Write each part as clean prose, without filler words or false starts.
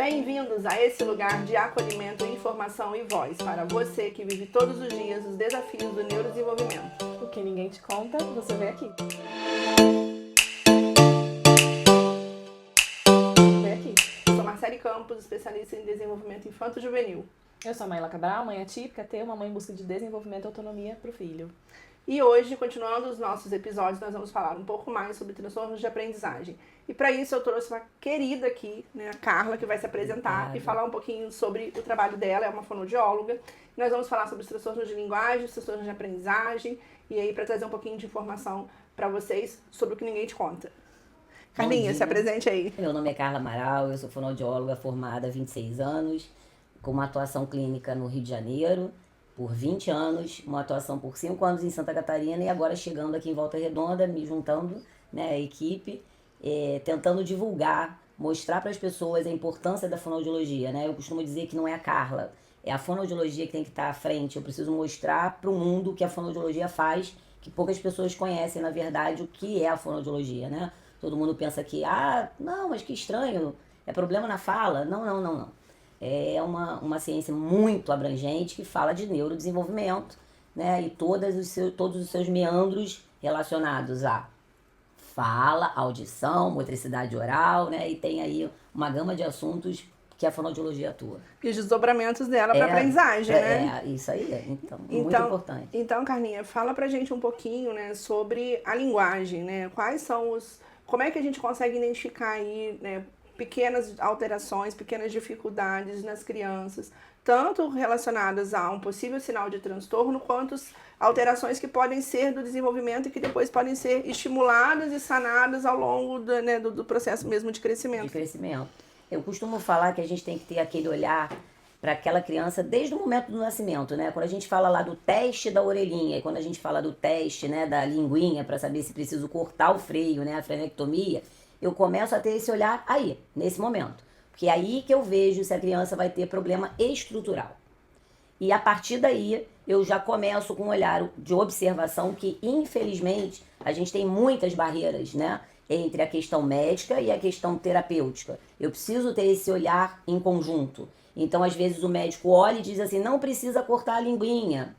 Bem-vindos a esse lugar de acolhimento, informação e voz para você que vive todos os dias os desafios do neurodesenvolvimento. O que ninguém te conta, você vê aqui. Eu sou Marcele Campos, especialista em desenvolvimento infanto-juvenil. Eu sou a Maíla Cabral, mãe atípica, uma mãe em busca de desenvolvimento e autonomia para o filho. E hoje, continuando os nossos episódios, nós vamos falar um pouco mais sobre transtornos de aprendizagem. E para isso eu trouxe uma querida aqui, né, a Carla, que vai se apresentar e falar um pouquinho sobre o trabalho dela, é uma fonoaudióloga. Nós vamos falar sobre os transtornos de linguagem, os transtornos de aprendizagem, e aí para trazer um pouquinho de informação para vocês sobre o que ninguém te conta. Carlinha, se apresente aí. Meu nome é Carla Amaral, eu sou fonoaudióloga formada há 26 anos, com uma atuação clínica no Rio de Janeiro por 20 anos, uma atuação por 5 anos em Santa Catarina e agora chegando aqui em Volta Redonda, me juntando, né, à equipe, tentando divulgar, mostrar para as pessoas a importância da fonoaudiologia, né? Eu costumo dizer que não é a Carla, é a fonoaudiologia que tem que estar à frente. Eu preciso mostrar para o mundo o que a fonoaudiologia faz, que poucas pessoas conhecem, na verdade, o que é a fonoaudiologia, né? Todo mundo pensa que, não, mas que estranho, é problema na fala. Não. É uma ciência muito abrangente que fala de neurodesenvolvimento, né? E todos os seus meandros relacionados a fala, audição, motricidade oral, né? E tem aí uma gama de assuntos que a fonoaudiologia atua. E os desdobramentos dela para aprendizagem, né? Isso aí, então, muito importante. Então, Carlinha, fala pra gente um pouquinho, né, sobre a linguagem, né? Como é que a gente consegue identificar aí, né, pequenas alterações, pequenas dificuldades nas crianças, tanto relacionadas a um possível sinal de transtorno, quanto alterações que podem ser do desenvolvimento e que depois podem ser estimuladas e sanadas ao longo do processo mesmo de crescimento. Eu costumo falar que a gente tem que ter aquele olhar para aquela criança desde o momento do nascimento, né? Quando a gente fala lá do teste da orelhinha e quando a gente fala do teste, né, da linguinha para saber se preciso cortar o freio, né, a frenectomia, eu começo a ter esse olhar aí, nesse momento. Porque é aí que eu vejo se a criança vai ter problema estrutural. E a partir daí, eu já começo com um olhar de observação que, infelizmente, a gente tem muitas barreiras, né, entre a questão médica e a questão terapêutica. Eu preciso ter esse olhar em conjunto. Então, às vezes, o médico olha e diz assim, não precisa cortar a linguinha.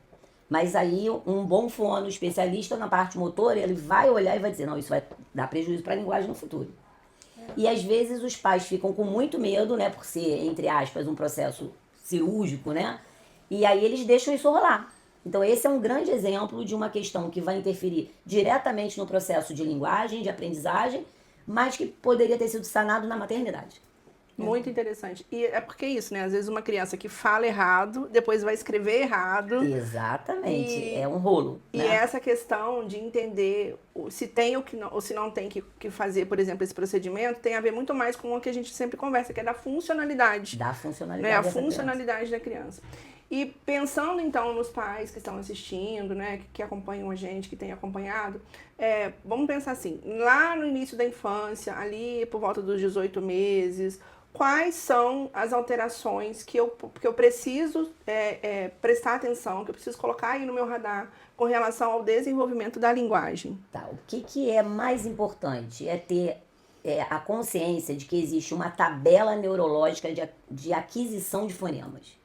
Mas aí, um bom fono, especialista na parte motora, ele vai olhar e vai dizer, não, isso vai dar prejuízo para a linguagem no futuro. E às vezes os pais ficam com muito medo, né, por ser, entre aspas, um processo cirúrgico, né? E aí eles deixam isso rolar. Então esse é um grande exemplo de uma questão que vai interferir diretamente no processo de linguagem, de aprendizagem, mas que poderia ter sido sanado na maternidade. Muito interessante. E é porque isso, né? Às vezes uma criança que fala errado, depois vai escrever errado. Exatamente. É um rolo. E né? essa questão de entender se tem ou se não tem que fazer, por exemplo, esse procedimento, tem a ver muito mais com o que a gente sempre conversa, que é da funcionalidade. Da funcionalidade. Né? A funcionalidade da criança. E pensando, então, nos pais que estão assistindo, né, que acompanham a gente, que têm acompanhado, vamos pensar assim, lá no início da infância, ali por volta dos 18 meses, quais são as alterações que eu preciso prestar atenção, que eu preciso colocar aí no meu radar com relação ao desenvolvimento da linguagem? Tá, o que é mais importante é ter a consciência de que existe uma tabela neurológica de aquisição de fonemas.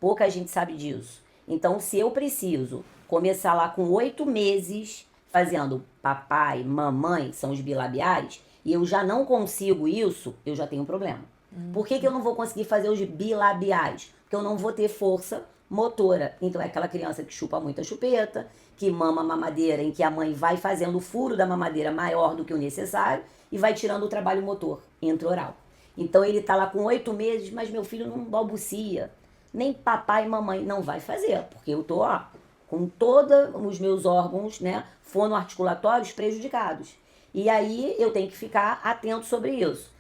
Pouca gente sabe disso. Então, se eu preciso começar lá com 8 meses fazendo papai, mamãe, são os bilabiais, e eu já não consigo isso, eu já tenho um problema. Por que eu não vou conseguir fazer os bilabiais? Porque eu não vou ter força motora. Então é aquela criança que chupa muita chupeta, que mama a mamadeira, em que a mãe vai fazendo o furo da mamadeira maior do que o necessário e vai tirando o trabalho motor intraoral. Então ele tá lá com 8 meses, mas meu filho não balbucia. Nem papai e mamãe não vai fazer, porque eu tô com todos os meus órgãos, né, fonoarticulatórios prejudicados. E aí eu tenho que ficar atento sobre isso.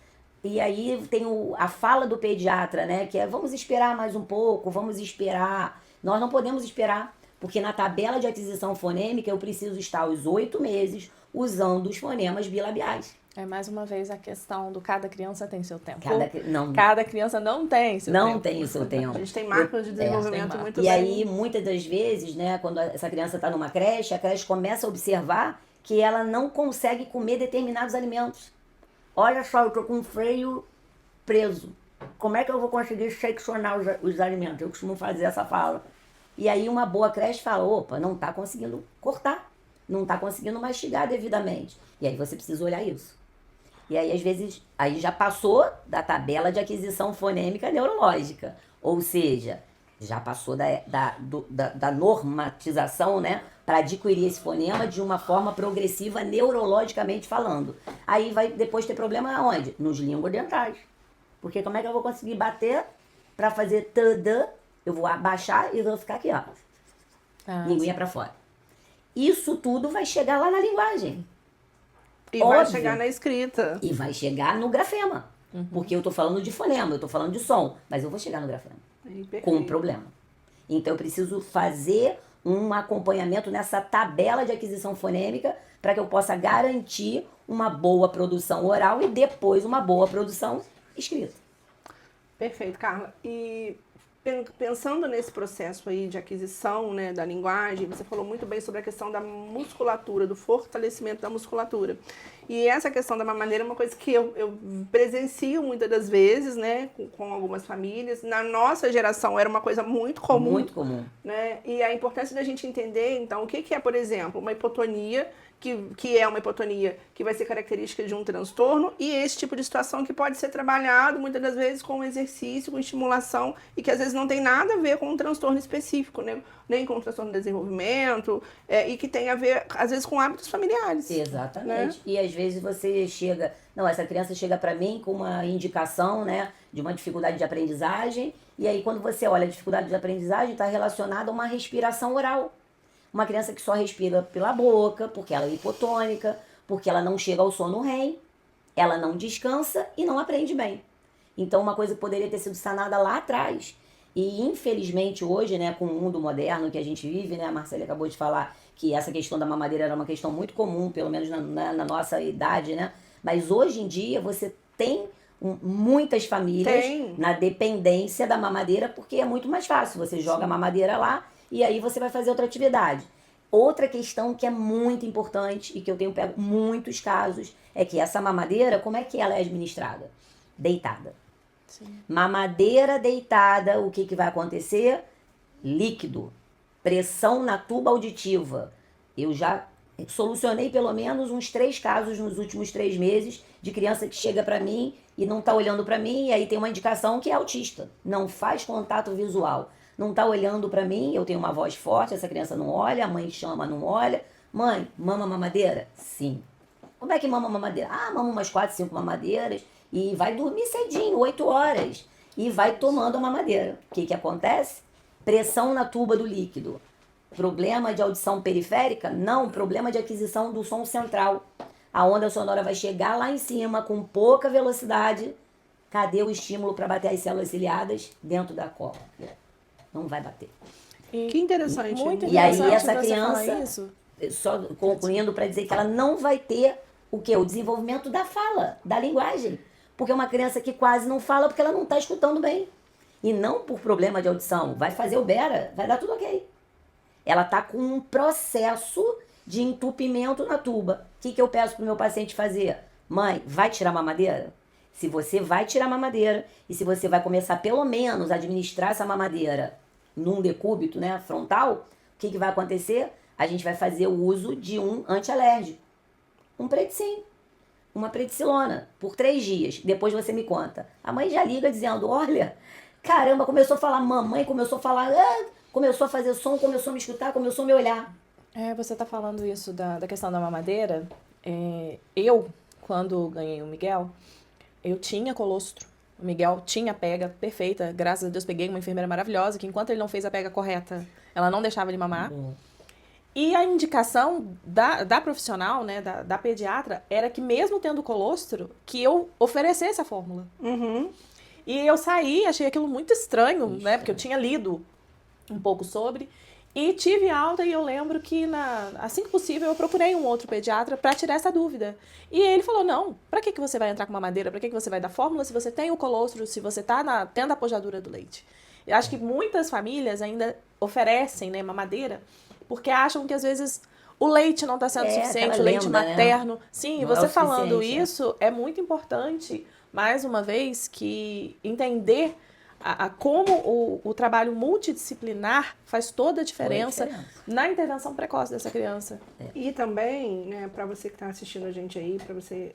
E aí tem a fala do pediatra, né, que é vamos esperar mais um pouco, vamos esperar. Nós não podemos esperar, porque na tabela de aquisição fonêmica eu preciso estar aos 8 meses usando os fonemas bilabiais. É mais uma vez a questão do cada criança tem seu tempo. Cada criança não tem seu tempo. Não tem o seu tempo. A gente tem marcos de desenvolvimento muito bem. E aí, muitas das vezes, né, quando essa criança está numa creche, a creche começa a observar que ela não consegue comer determinados alimentos. Olha só, eu tô com um freio preso. Como é que eu vou conseguir seccionar os alimentos? Eu costumo fazer essa fala. E aí uma boa creche fala, opa, não está conseguindo cortar, não está conseguindo mastigar devidamente. E aí você precisa olhar isso. E aí, às vezes, aí já passou da tabela de aquisição fonêmica neurológica. Ou seja, já passou da normatização, né? Para adquirir esse fonema de uma forma progressiva, neurologicamente falando. Aí vai depois ter problema aonde? Nos linguodentais. Porque como é que eu vou conseguir bater para fazer tadã? Eu vou abaixar e vou ficar aqui, ó. Linguinha para fora. Isso tudo vai chegar lá na linguagem. E vai chegar na escrita. E vai chegar no grafema. Porque eu tô falando de fonema, eu tô falando de som. Mas eu vou chegar no grafema. Com um problema. Então eu preciso fazer um acompanhamento nessa tabela de aquisição fonêmica para que eu possa garantir uma boa produção oral e depois uma boa produção escrita. Perfeito, Carla. E pensando nesse processo aí de aquisição, né, da linguagem, você falou muito bem sobre a questão da musculatura, do fortalecimento da musculatura. E essa questão da mamadeira é uma coisa que eu presencio muitas das vezes, né, com algumas famílias. Na nossa geração era uma coisa muito comum. Muito comum. Né? E a importância da gente entender, então, o que é, por exemplo, uma hipotonia, que é uma hipotonia que vai ser característica de um transtorno, e esse tipo de situação que pode ser trabalhado muitas das vezes com exercício, com estimulação, e que às vezes não tem nada a ver com um transtorno específico, né? Nem com um transtorno de desenvolvimento, e que tem a ver, às vezes, com hábitos familiares. Exatamente. Né? E às vezes você chega... Não, essa criança chega para mim com uma indicação, né, de uma dificuldade de aprendizagem, e aí quando você olha a dificuldade de aprendizagem, está relacionada a uma respiração oral. Uma criança que só respira pela boca, porque ela é hipotônica, porque ela não chega ao sono REM, ela não descansa e não aprende bem. Então, uma coisa que poderia ter sido sanada lá atrás. E, infelizmente, hoje, né, com o mundo moderno que a gente vive, né, a Marcela acabou de falar que essa questão da mamadeira era uma questão muito comum, pelo menos na nossa idade, né? Mas hoje em dia você tem muitas famílias na dependência da mamadeira, porque é muito mais fácil. Você joga a mamadeira lá e aí você vai fazer outra atividade. Outra questão que é muito importante e que eu tenho pego muitos casos é que essa mamadeira, como é que ela é administrada? Deitada. Sim. Mamadeira deitada, o que vai acontecer? Líquido. Pressão na tuba auditiva. Eu já solucionei pelo menos uns 3 casos nos últimos 3 meses de criança que chega para mim e não está olhando para mim, e aí tem uma indicação que é autista. Não faz contato visual. Não está olhando para mim, eu tenho uma voz forte, essa criança não olha, a mãe chama, não olha. Mãe, mama mamadeira? Sim. Como é que mama mamadeira? Ah, mama umas 4, 5 mamadeiras e vai dormir cedinho, 8 horas. E vai tomando a mamadeira. O que acontece? Pressão na tuba do líquido. Problema de audição periférica? Não, problema de aquisição do som central. A onda sonora vai chegar lá em cima com pouca velocidade. Cadê o estímulo para bater as células ciliadas? Dentro da córnea. Não vai bater. Que interessante. Muito e aí interessante essa você criança, falar isso. só concluindo para dizer que ela não vai ter o quê? O desenvolvimento da fala, da linguagem. Porque é uma criança que quase não fala porque ela não está escutando bem. E não por problema de audição. Vai fazer o bera, vai dar tudo ok. Ela está com um processo de entupimento na tuba. O que eu peço para o meu paciente fazer? Mãe, vai tirar a mamadeira? Se você vai tirar a mamadeira e se você vai começar pelo menos a administrar essa mamadeira num decúbito, né, frontal, o que vai acontecer? A gente vai fazer o uso de um antialérgico. Um predicin, uma predicilona, por 3 dias. Depois você me conta. A mãe já liga dizendo, olha, caramba, começou a falar mamãe, começou a falar, começou a fazer som, começou a me escutar, começou a me olhar. Você tá falando isso da questão da mamadeira. Eu, quando ganhei o Miguel, eu tinha colostro. O Miguel tinha pega perfeita. Graças a Deus peguei uma enfermeira maravilhosa que enquanto ele não fez a pega correta, ela não deixava ele mamar. E a indicação da profissional, né, da pediatra, era que mesmo tendo colostro, que eu oferecesse a fórmula. Uhum. E eu saí, achei aquilo muito estranho, né, porque eu tinha lido um pouco sobre, e tive alta e eu lembro que assim que possível eu procurei um outro pediatra para tirar essa dúvida. E ele falou, não, para que você vai entrar com uma madeira, para que você vai dar fórmula se você tem o colostro, se você tá tendo a apojadura do leite. Eu acho que muitas famílias ainda oferecem, né, mamadeira, porque acham que às vezes o leite não está sendo suficiente, o leite materno. Né? Sim, não você falando isso é muito importante, mais uma vez, que entender como o trabalho multidisciplinar faz toda a diferença na intervenção precoce dessa criança. E também, né, para você que está assistindo a gente aí, para você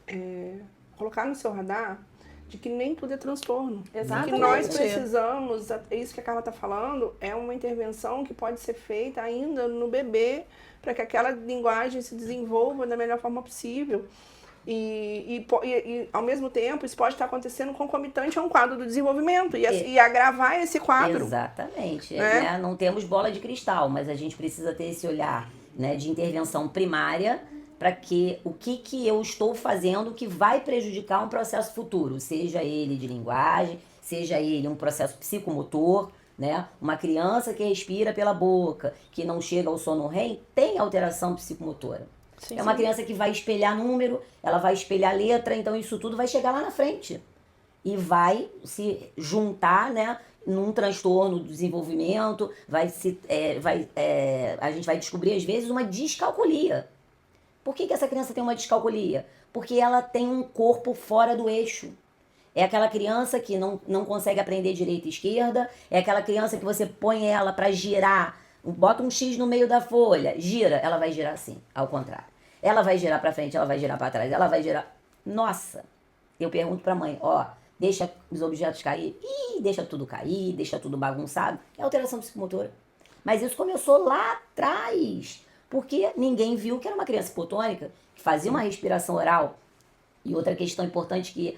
colocar no seu radar de que nem tudo é transtorno. Exatamente. Que nós precisamos, isso que a Carla está falando, é uma intervenção que pode ser feita ainda no bebê, para que aquela linguagem se desenvolva da melhor forma possível. E ao mesmo tempo, isso pode estar acontecendo concomitante a um quadro do desenvolvimento e agravar esse quadro. Exatamente. Né? Não temos bola de cristal, mas a gente precisa ter esse olhar, né, de intervenção primária para que o que eu estou fazendo que vai prejudicar um processo futuro, seja ele de linguagem, seja ele um processo psicomotor, né? Uma criança que respira pela boca, que não chega ao sono REM, tem alteração psicomotora. Sim, é uma criança que vai espelhar número, ela vai espelhar letra, então isso tudo vai chegar lá na frente. E vai se juntar, né, num transtorno do desenvolvimento, a gente vai descobrir às vezes uma descalculia. Por que essa criança tem uma descalculia? Porque ela tem um corpo fora do eixo. É aquela criança que não consegue aprender direita e esquerda, é aquela criança que você põe ela para girar, bota um X no meio da folha, gira, ela vai girar assim, ao contrário. Ela vai girar para frente, ela vai girar para trás, ela vai girar... Nossa! Eu pergunto para a mãe, deixa os objetos cair, deixa tudo cair, deixa tudo bagunçado. É alteração psicomotora. Mas isso começou lá atrás, porque ninguém viu que era uma criança hipotônica, que fazia uma respiração oral. E outra questão importante que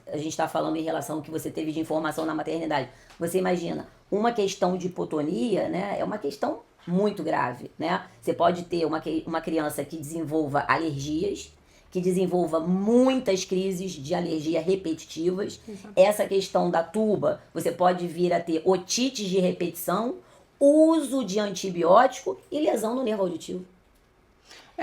a gente está falando em relação ao que você teve de informação na maternidade. Você imagina, uma questão de hipotonia, né, é uma questão muito grave, né? Você pode ter uma criança que desenvolva alergias, que desenvolva muitas crises de alergia repetitivas. Exato. Essa questão da tuba, você pode vir a ter otites de repetição, uso de antibiótico e lesão no nervo auditivo.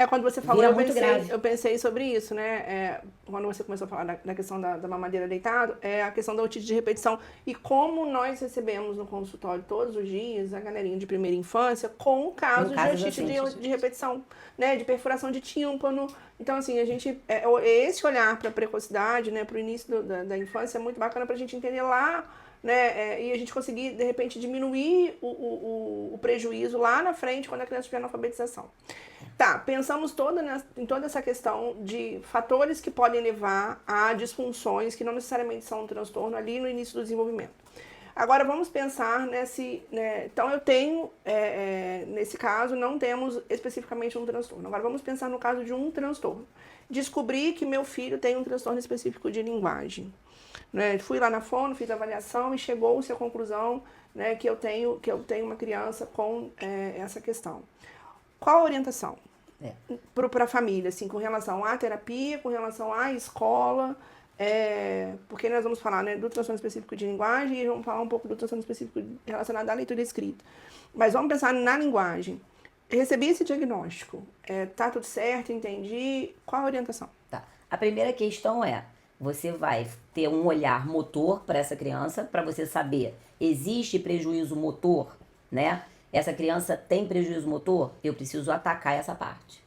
Quando você falou, eu pensei sobre isso, né? Quando você começou a falar da questão da mamadeira deitado, a questão da otite de repetição. E como nós recebemos no consultório todos os dias a galerinha de primeira infância com casos de otite de repetição, né? De perfuração de tímpano. Então, assim, a gente... esse olhar para a precocidade, né? Para o início da infância é muito bacana para a gente entender lá, né? E a gente conseguir, de repente, diminuir o prejuízo lá na frente quando a criança estiver na alfabetização. Tá, pensamos em toda essa questão de fatores que podem levar a disfunções que não necessariamente são um transtorno ali no início do desenvolvimento. Agora vamos pensar nesse... Né, então eu tenho, nesse caso, não temos especificamente um transtorno. Agora vamos pensar no caso de um transtorno. Descobri que meu filho tem um transtorno específico de linguagem. Né? Fui lá na fono, fiz a avaliação e chegou-se à conclusão, né, que eu tenho uma criança com essa questão. Qual a orientação para a família, assim, com relação à terapia, com relação à escola, porque nós vamos falar, né, do transtorno específico de linguagem e vamos falar um pouco do transtorno específico relacionado à leitura e escrita. Mas vamos pensar na linguagem. Recebi esse diagnóstico, tá tudo certo, entendi, qual a orientação? Tá. A primeira questão você vai ter um olhar motor para essa criança, para você saber, existe prejuízo motor, né? Essa criança tem prejuízo motor? Eu preciso atacar essa parte.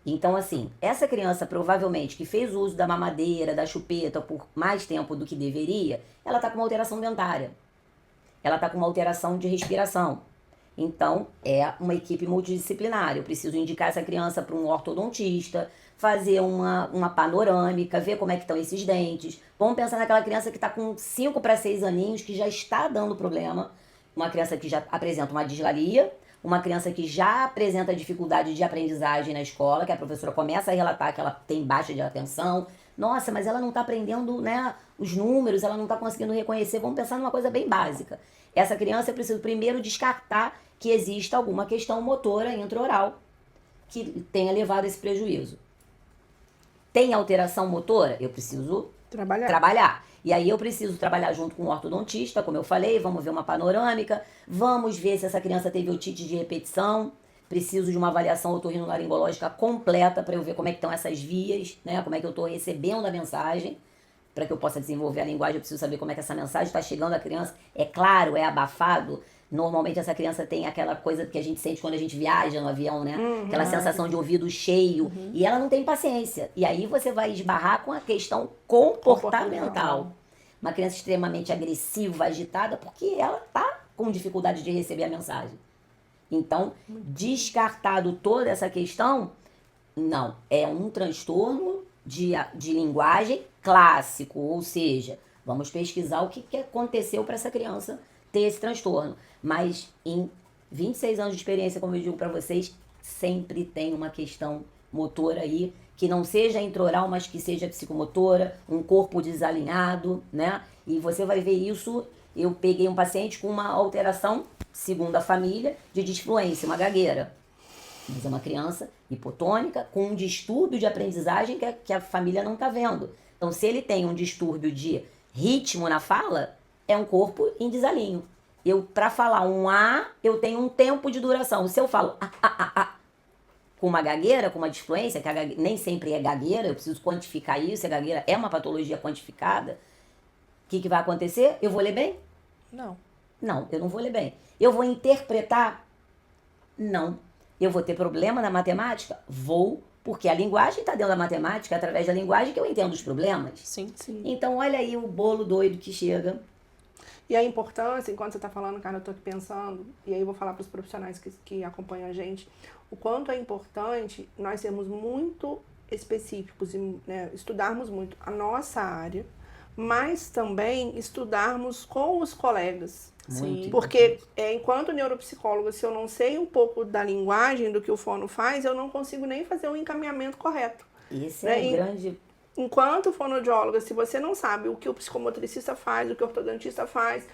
Então, assim, essa criança provavelmente que fez o uso da mamadeira, da chupeta por mais tempo do que deveria, ela está com uma alteração dentária. Ela está com uma alteração de respiração. Então, é uma equipe multidisciplinar. Eu preciso indicar essa criança para um ortodontista, fazer uma panorâmica, ver como é que estão esses dentes. Vamos pensar naquela criança que está com 5 para 6 aninhos, que já está dando problema. Uma criança que já apresenta uma dislalia, uma criança que já apresenta dificuldade de aprendizagem na escola, que a professora começa a relatar que ela tem baixa de atenção. Nossa, mas ela não está aprendendo, né, os números, ela não está conseguindo reconhecer. Vamos pensar numa coisa bem básica. Essa criança eu preciso primeiro descartar que exista alguma questão motora intraoral que tenha levado a esse prejuízo. Tem alteração motora? Eu preciso trabalhar. E aí eu preciso trabalhar junto com o ortodontista, como eu falei, vamos ver uma panorâmica, vamos ver se essa criança teve otite de repetição, preciso de uma avaliação otorrinolaringológica completa para eu ver como é que estão essas vias, né? Como é que eu estou recebendo a mensagem, para que eu possa desenvolver a linguagem, eu preciso saber como é que essa mensagem está chegando à criança. É claro, é abafado. Normalmente essa criança tem aquela coisa que a gente sente quando a gente viaja no avião, né? Aquela sensação de ouvido cheio. E ela não tem paciência. E aí você vai esbarrar com a questão comportamental. Uma criança extremamente agressiva, agitada, porque ela tá com dificuldade de receber a mensagem. Então, descartado toda essa questão, não. É um transtorno de linguagem clássico. Ou seja, vamos pesquisar o que aconteceu para essa criança ter esse transtorno. Mas em 26 anos de experiência, como eu digo para vocês, sempre tem uma questão motora aí, que não seja intraoral, mas que seja psicomotora, um corpo desalinhado, né? E você vai ver isso. Eu peguei um paciente com uma alteração, segundo a família, de disfluência, uma gagueira. Mas é uma criança hipotônica com um distúrbio de aprendizagem que a família não está vendo. Então, se ele tem um distúrbio de ritmo na fala, é um corpo em desalinho. Para falar um A, eu tenho um tempo de duração. Se eu falo com uma gagueira, com uma disfluência, que nem sempre é gagueira, eu preciso quantificar isso, a gagueira é uma patologia quantificada, o que vai acontecer? Eu vou ler bem? Não, eu não vou ler bem. Eu vou interpretar? Não. Eu vou ter problema na matemática? Vou, porque a linguagem está dentro da matemática, é através da linguagem que eu entendo os problemas. Sim. Então, olha aí o bolo doido que chega. E a importância, enquanto você está falando, cara, eu estou aqui pensando, e aí eu vou falar para os profissionais que acompanham a gente, o quanto é importante nós sermos muito específicos e, né, estudarmos muito a nossa área, mas também estudarmos com os colegas. Muito Porque enquanto neuropsicóloga, se eu não sei um pouco da linguagem, do que o fono faz, eu não consigo nem fazer o encaminhamento correto. Esse é o grande... Enquanto fonoaudióloga, se você não sabe o que o psicomotricista faz, o que o ortodontista faz,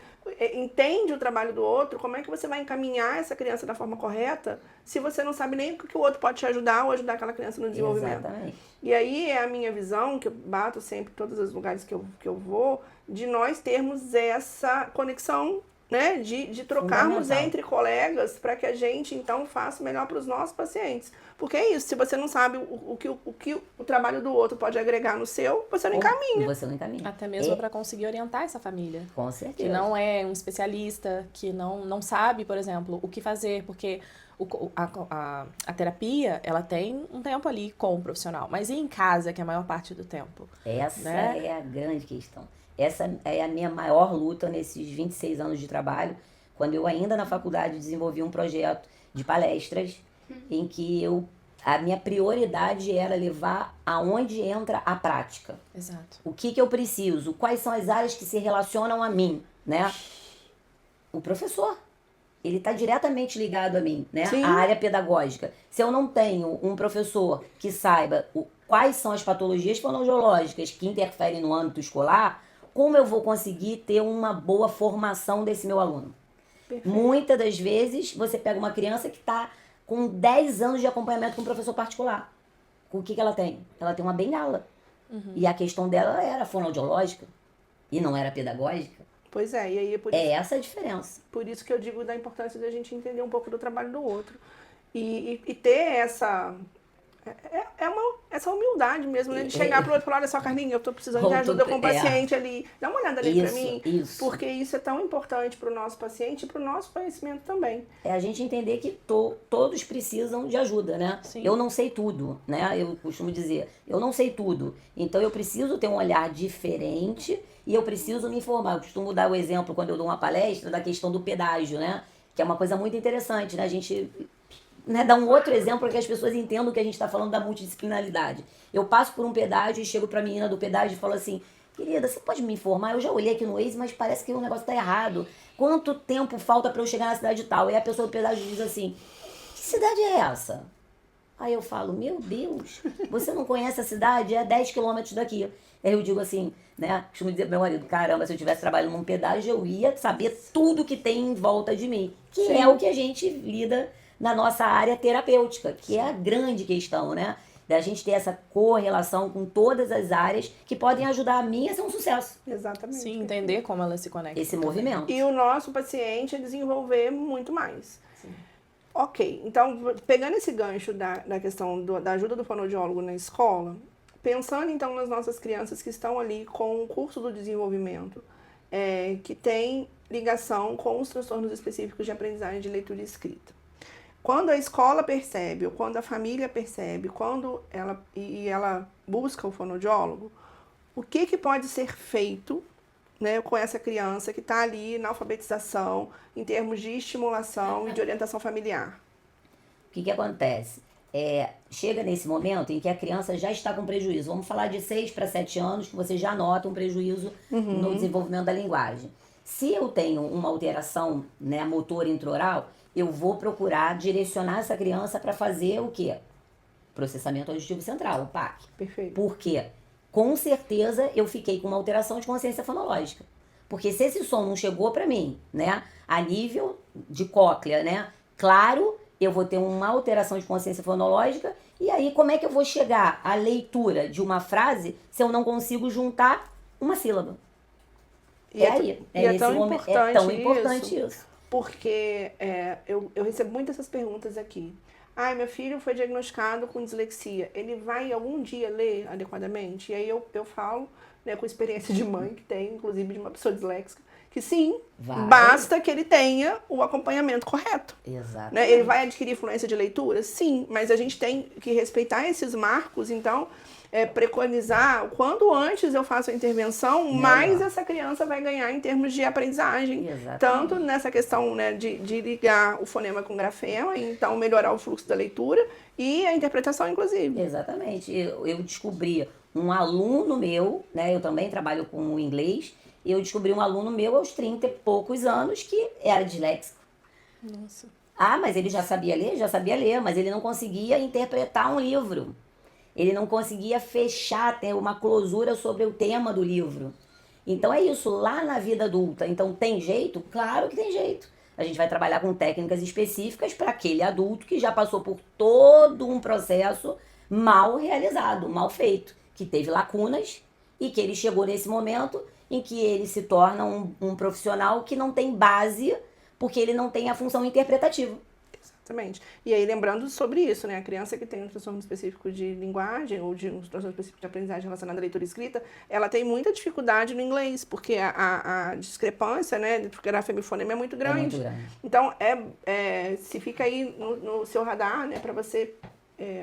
entende o trabalho do outro, como é que você vai encaminhar essa criança da forma correta se você não sabe nem o que o outro pode te ajudar ou ajudar aquela criança no desenvolvimento? Exatamente. E aí é a minha visão, que eu bato sempre em todos os lugares que eu vou, de nós termos essa conexão, né, de trocarmos entre colegas para que a gente, então, faça o melhor para os nossos pacientes. Porque é isso, se você não sabe o que o trabalho do outro pode agregar no seu, você não encaminha. Você não encaminha. Até mesmo para conseguir orientar essa família. Com certeza. Que não é um especialista, que não sabe, por exemplo, o que fazer, porque a terapia, ela tem um tempo ali com o profissional, mas e em casa, que é a maior parte do tempo? Essa né? é a grande questão. Essa é a minha maior luta nesses 26 anos de trabalho, quando eu ainda na faculdade desenvolvi um projeto de palestras em que a minha prioridade era levar aonde entra a prática. Exato. O que eu preciso? Quais são as áreas que se relacionam a mim, né? O professor, ele está diretamente ligado a mim, né? Sim. A área pedagógica. Se eu não tenho um professor que saiba quais são as patologias fonoaudiológicas que interferem no âmbito escolar, como eu vou conseguir ter uma boa formação desse meu aluno? Perfeito. Muitas das vezes, você pega uma criança que está com 10 anos de acompanhamento com um professor particular. O que ela tem? Ela tem uma bengala. E a questão dela era fonoaudiológica e não era pedagógica. Pois é, e aí É essa a diferença. por isso que eu digo da importância de a gente entender um pouco do trabalho do outro. E ter essa humildade mesmo, né? De chegar pro outro e falar, olha só, Carlinhos, eu tô precisando de ajuda com o paciente ali. Dá uma olhada ali pra mim. Isso. Porque isso é tão importante pro nosso paciente e pro nosso conhecimento também. É a gente entender que todos precisam de ajuda, né? Sim. Eu não sei tudo, né? Eu costumo dizer, eu não sei tudo. Então eu preciso ter um olhar diferente e eu preciso me informar. Eu costumo dar o exemplo, quando eu dou uma palestra, da questão do pedágio, né? Que é uma coisa muito interessante, né? A gente... dar um outro exemplo para que as pessoas entendam que a gente está falando da multidisciplinaridade. Eu passo por um pedágio e chego para a menina do pedágio e falo assim, querida, você pode me informar? Eu já olhei aqui no Waze, mas parece que o negócio está errado. Quanto tempo falta para eu chegar na cidade tal? E a pessoa do pedágio diz assim, que cidade é essa? Aí eu falo, meu Deus, você não conhece a cidade? É 10 quilômetros daqui. Aí eu digo assim, né? Costumo dizer pro meu marido, caramba, se eu estivesse trabalhando num pedágio, eu ia saber tudo que tem em volta de mim. Que é o que a gente lida na nossa área terapêutica, que é a grande questão, né? Da gente ter essa correlação com todas as áreas que podem ajudar a mim a ser um sucesso. Exatamente. Sim, entender como elas se conectam. Esse movimento. E o nosso paciente desenvolver muito mais. Ok, então, pegando esse gancho da questão da ajuda do fonoaudiólogo na escola, Pensando então nas nossas crianças que estão ali com o curso do desenvolvimento, que tem ligação com os transtornos específicos de aprendizagem de leitura e escrita. Quando a escola percebe, ou quando a família percebe, quando ela busca o fonoaudiólogo, o que pode ser feito, né, com essa criança que está ali na alfabetização, em termos de estimulação e de orientação familiar? O que acontece? Chega nesse momento em que a criança já está com prejuízo. Vamos falar de 6 para 7 anos, que você já nota um prejuízo no desenvolvimento da linguagem. Se eu tenho uma alteração, né, motora intraoral, eu vou procurar direcionar essa criança para fazer o quê? Processamento auditivo central, o PAC. Perfeito. Por quê? Com certeza eu fiquei com uma alteração de consciência fonológica. Porque se esse som não chegou para mim, né, a nível de cóclea, né, claro, eu vou ter uma alteração de consciência fonológica, e aí como é que eu vou chegar à leitura de uma frase se eu não consigo juntar uma sílaba? É tão importante isso. Porque eu recebo muitas essas perguntas aqui. Ai, meu filho foi diagnosticado com dislexia. Ele vai algum dia ler adequadamente? E aí eu falo, né, com experiência de mãe, que tem, inclusive, de uma pessoa disléxica, que sim, basta que ele tenha o acompanhamento correto. Exato. Né? Ele vai adquirir fluência de leitura? Sim, mas a gente tem que respeitar esses marcos, então, preconizar, quanto antes eu faço a intervenção, mais essa criança vai ganhar em termos de aprendizagem. Exatamente. Tanto nessa questão, né, de ligar o fonema com o grafema, então melhorar o fluxo da leitura e a interpretação, inclusive. Exatamente. Eu descobri um aluno meu, né, eu também trabalho com o inglês, eu descobri um aluno meu aos 30 e poucos anos que era disléxico. Nossa. Ah, mas ele já sabia ler? Já sabia ler, mas ele não conseguia interpretar um livro. Ele não conseguia fechar, ter uma closura sobre o tema do livro. Então é isso, lá na vida adulta. Então tem jeito? Claro que tem jeito. A gente vai trabalhar com técnicas específicas para aquele adulto que já passou por todo um processo mal realizado, mal feito, que teve lacunas e que ele chegou nesse momento em que ele se torna um profissional que não tem base, porque ele não tem a função interpretativa. Exatamente. E aí, lembrando sobre isso, né? A criança que tem um transtorno específico de linguagem ou de um transtorno específico de aprendizagem relacionado à leitura e escrita, ela tem muita dificuldade no inglês, porque a discrepância, né, de grafema e fonema é muito grande. É muito grande. Então, se fica aí no seu radar, né, para você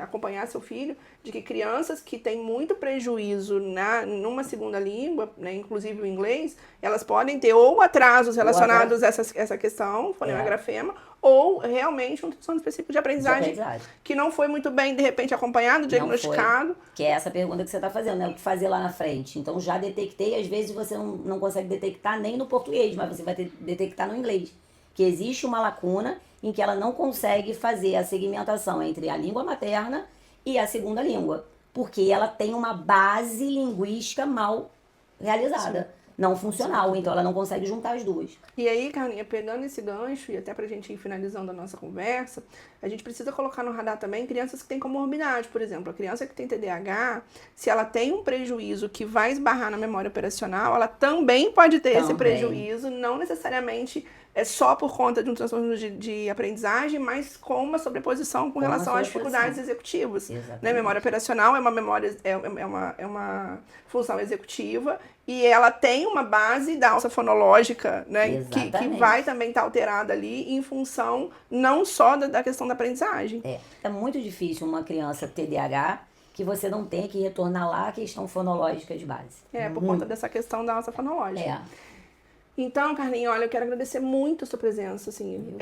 acompanhar seu filho, de que crianças que têm muito prejuízo numa segunda língua, né, inclusive o inglês, elas podem ter ou atrasos relacionados a essa questão, fonema e grafema, ou realmente um transtorno específico de aprendizagem que não foi muito bem, de repente, acompanhado, diagnosticado. Que é essa pergunta que você está fazendo, né? O que fazer lá na frente. Então, já detectei, às vezes você não consegue detectar nem no português, mas você vai detectar no inglês. Que existe uma lacuna em que ela não consegue fazer a segmentação entre a língua materna e a segunda língua. Porque ela tem uma base linguística mal realizada. Sim. Não funcional, então ela não consegue juntar as duas. E aí, Carlinha, pegando esse gancho, e até pra gente ir finalizando a nossa conversa, a gente precisa colocar no radar também crianças que têm comorbidade, por exemplo. A criança que tem TDAH, se ela tem um prejuízo que vai esbarrar na memória operacional, ela também pode ter esse prejuízo, não necessariamente só por conta de um transtorno de aprendizagem, mas com uma sobreposição com relação às dificuldades executivas. Né? Memória operacional é uma memória, é uma função executiva, e ela tem uma base da alça fonológica, né, que vai também estar alterada ali em função não só da questão da aprendizagem. É muito difícil uma criança TDAH que você não tenha que retornar lá a questão fonológica de base. Por conta dessa questão da alça fonológica. Então, Carlinha, olha, eu quero agradecer muito a sua presença, assim,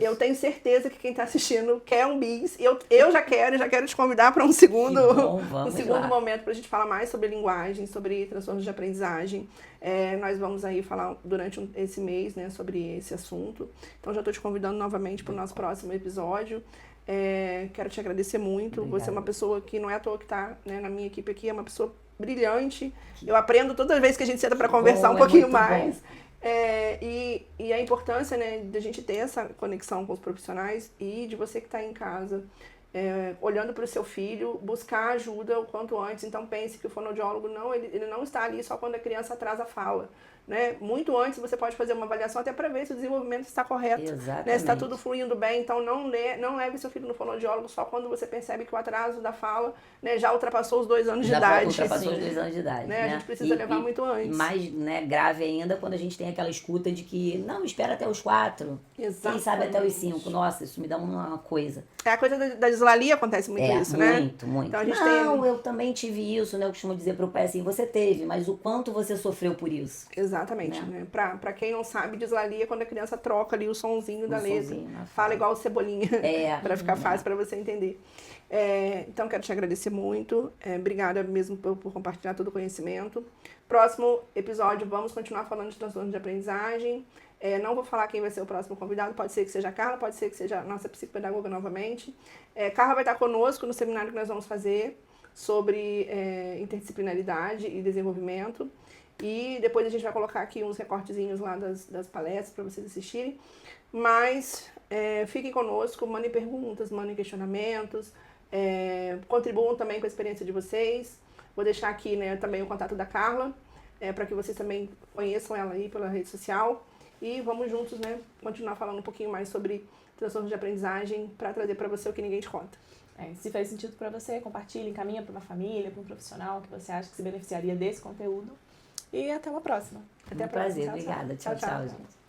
eu tenho certeza que quem está assistindo quer um bis, eu já quero te convidar para um segundo momento para a gente falar mais sobre linguagem, sobre transtornos de aprendizagem. Nós vamos aí falar durante esse mês, né, sobre esse assunto, então já estou te convidando novamente para o nosso próximo episódio. Quero te agradecer muito. Obrigada. Você é uma pessoa que não é à toa que está, né, na minha equipe aqui, é uma pessoa brilhante, eu aprendo toda vez que a gente senta para conversar um pouquinho mais. E a importância, né, de a gente ter essa conexão com os profissionais e de você que está em casa, olhando para o seu filho, buscar ajuda o quanto antes. Então pense que o fonoaudiólogo ele não está ali só quando a criança atrasa a fala. né? Muito antes você pode fazer uma avaliação até para ver se o desenvolvimento está correto, Exatamente. né? Se está tudo fluindo bem. Então não leve seu filho no fonoaudiólogo só quando você percebe que o atraso da fala, né, já ultrapassou os 2 anos de idade. Ultrapassou os 2 anos de idade. Né? A gente precisa levar muito antes. E mais, né, grave ainda quando a gente tem aquela escuta de que, não, espera até os 4. Quem sabe até os 5. Nossa, isso me dá uma coisa. É a coisa da dislalia, acontece muito isso, né? Muito. Então, a gente eu também tive isso, né? Eu costumo dizer pro pai assim, você teve, mas o quanto você sofreu por isso. Exatamente, né? Pra quem não sabe, dislalia é quando a criança troca ali o sonzinho da letra. Sonzinho, fala igual o Cebolinha, pra ficar fácil pra você entender. Então, quero te agradecer muito. Obrigada mesmo por compartilhar todo o conhecimento. Próximo episódio, vamos continuar falando de transtorno de aprendizagem. Não vou falar quem vai ser o próximo convidado, pode ser que seja a Carla, pode ser que seja a nossa psicopedagoga novamente. Carla vai estar conosco no seminário que nós vamos fazer sobre interdisciplinaridade e desenvolvimento. E depois a gente vai colocar aqui uns recortezinhos lá das palestras para vocês assistirem. Mas fiquem conosco, mandem perguntas, mandem questionamentos, contribuam também com a experiência de vocês. Vou deixar aqui, né, também o contato da Carla, para que vocês também conheçam ela aí pela rede social. E vamos juntos, né, continuar falando um pouquinho mais sobre transtorno de aprendizagem para trazer para você o que ninguém te conta. Se fez sentido para você, compartilhe, encaminha para uma família, para um profissional que você acha que se beneficiaria desse conteúdo. E até uma próxima. Até a próxima. Prazer, obrigada. Tchau, gente.